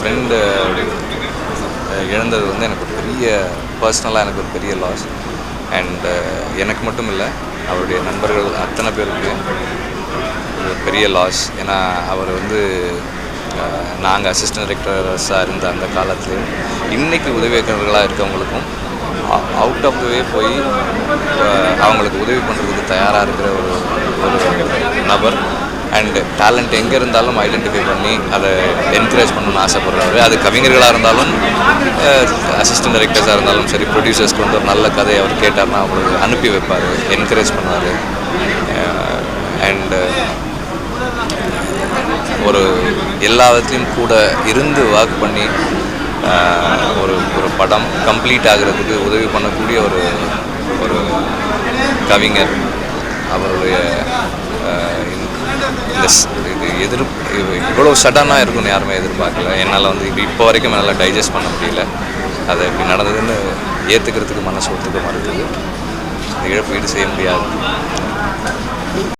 Friend இழந்தது வந்து எனக்கு ஒரு பெரிய பர்சனலாக எனக்கு ஒரு பெரிய லாஸ். அண்ட் எனக்கு மட்டும் இல்லை, அவருடைய நண்பர்கள் அத்தனை பேருக்கு ஒரு பெரிய லாஸ். ஏன்னா அவர் வந்து நாங்கள் அசிஸ்டன்ட் டைரக்டர்ஸாக இருந்த அந்த காலத்துலேயும் இன்றைக்கி உதவி இயக்குநர்களாக இருக்கவங்களுக்கும் அவுட் ஆஃப் த வே போய் அவங்களுக்கு உதவி பண்ணுறதுக்கு தயாராக இருக்கிற ஒரு நபர். அண்டு டேலண்ட் எங்கே இருந்தாலும் ஐடென்டிஃபை பண்ணி அதை என்கரேஜ் பண்ணணும்னு ஆசைப்படுறவர். அது கவிஞர்களாக இருந்தாலும் அசிஸ்டன்ட் டைரக்டர்ஸாக இருந்தாலும் சரி, ப்ரொடியூசர்ஸ்க்கு வந்து ஒரு நல்ல கதையை அவர் கேட்டார்னா அவங்களுக்கு அனுப்பி வைப்பார், என்கரேஜ் பண்ணுவார். அண்டு ஒரு எல்லா விதத்துலையும் கூட இருந்து ஒர்க் பண்ணி ஒரு படம் கம்ப்ளீட் ஆகிறதுக்கு உதவி பண்ணக்கூடிய ஒரு கவிஞர். அவருடைய இது இவ்வளோ சடனாக இருக்குன்னு யாருமே எதிர்பார்க்கல. என்னால் வந்து இப்போ வரைக்கும் நல்லா டைஜஸ்ட் பண்ண முடியல. அதை இப்படி நடந்ததுன்னு ஏற்றுக்கிறதுக்கு மனசு ஒத்துக்க மறுக்குது. இழப்பீடு செய்ய முடியாது.